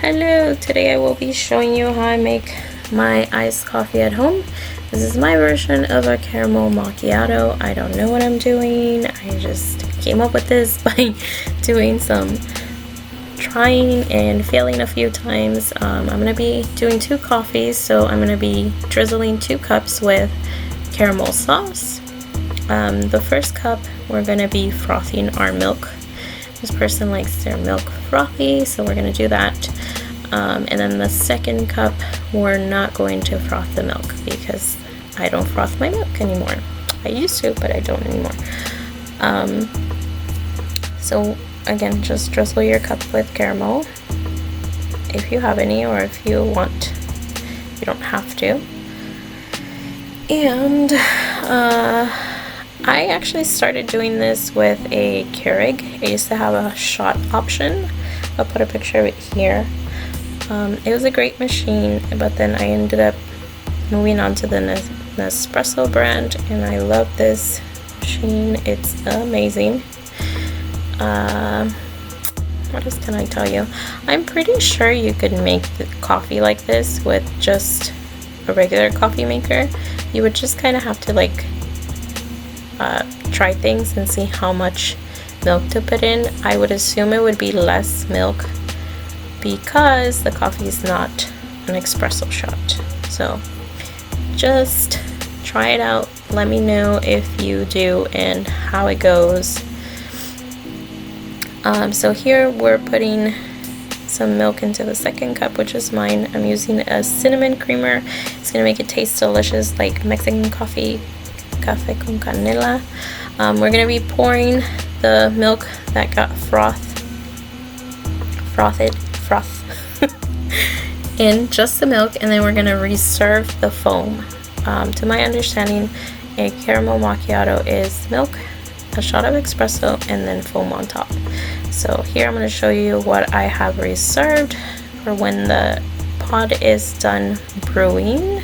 Hello, today I will be showing you how I make my iced coffee at home. This is my version of a caramel macchiato. I don't know what I'm doing. I just came up with this by doing some trying and failing a few times. I'm going to be doing 2 coffees, so I'm going to be drizzling 2 cups with caramel sauce. The first cup, we're going to be frothing our milk. This person likes their milk frothy, so we're going to do that. And then the second cup, we're not going to froth the milk because I don't froth my milk anymore. I used to, but I don't anymore. So again, just drizzle your cup with caramel if you have any, or if you want. You don't have to. And I actually started doing this with a Keurig. I used to have a shot option. I'll put a picture of it here. It was a great machine, but then I ended up moving on to the Nespresso brand, and I love this machine. It's amazing. What else can I tell you? I'm pretty sure you could make the coffee like this with just a regular coffee maker. You would just kind of have to try things and see how much milk to put in. I would assume it would be less milk because the coffee is not an espresso shot. So just try it out. Let me know if you do and how it goes. So here we're putting some milk into the second cup, which is mine. I'm using a cinnamon creamer. It's gonna make it taste delicious, like Mexican coffee, café con canela. We're gonna be pouring the milk that got frothed in just the milk, and then we're gonna reserve the foam. To my understanding, a caramel macchiato is milk, a shot of espresso, and then foam on top. So here I'm going to show you what I have reserved for when the pod is done brewing.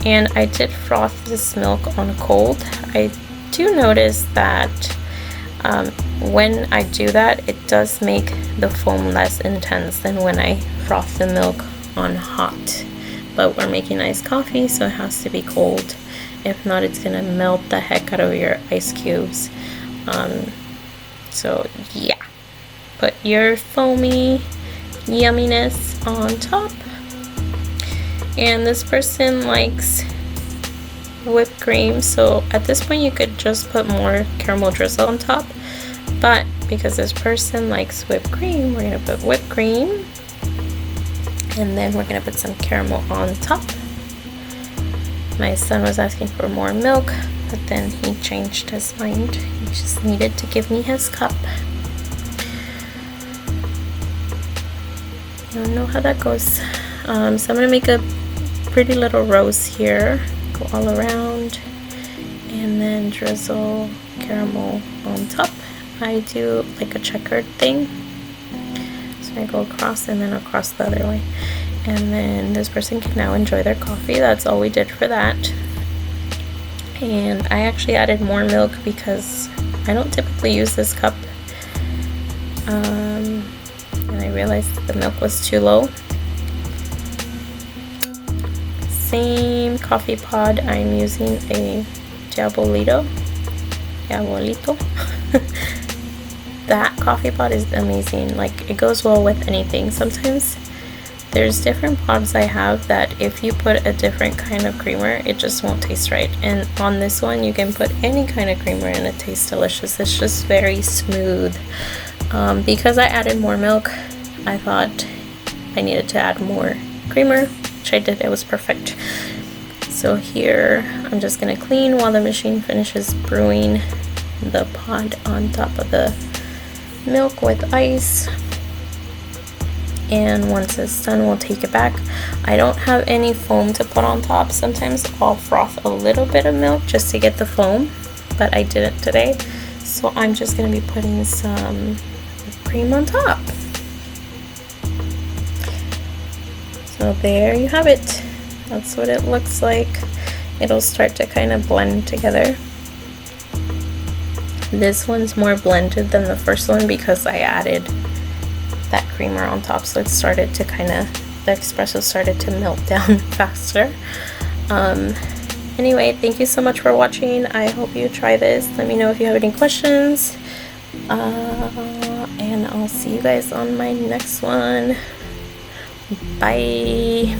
And I did froth this milk on cold. I do notice that when I do that, it does make the foam less intense than when I froth the milk on hot. But we're making iced coffee, so it has to be cold. If not, it's gonna melt the heck out of your ice cubes. So yeah, put your foamy yumminess on top. And this person likes whipped cream, so at this point you could just put more caramel drizzle on top, but because this person likes whipped cream, we're gonna put whipped cream, and then we're gonna put some caramel on top. My son was asking for more milk, but then he changed his mind. He just needed to give me his cup. I don't know how that goes. So I'm gonna make a pretty little rose here, go all around, and then drizzle caramel on top. I do like a checkered thing, so I go across and then across the other way. And then this person can now enjoy their coffee. That's all we did for that. And I actually added more milk because I don't typically use this cup. And I realized the milk was too low. Same coffee pod, I'm using a Diabolito. That coffee pod is amazing. Like, it goes well with anything. Sometimes there's different pods I have that if you put a different kind of creamer, it just won't taste right. And on this one, you can put any kind of creamer and it tastes delicious. It's just very smooth. Because I added more milk, I thought I needed to add more creamer, which I did. It was perfect. So here, I'm just gonna clean while the machine finishes brewing the pod on top of the milk with ice. And once it's done, we'll take it back. I don't have any foam to put on top. Sometimes I'll froth a little bit of milk just to get the foam, but I didn't today. So I'm just gonna be putting some cream on top. So there you have it. That's what it looks like. It'll start to kind of blend together. This one's more blended than the first one because I added that creamer on top, so it started to the espresso started to melt down faster. Anyway, thank you so much for watching. I hope you try this. Let me know if you have any questions. And I'll see you guys on my next one. Bye.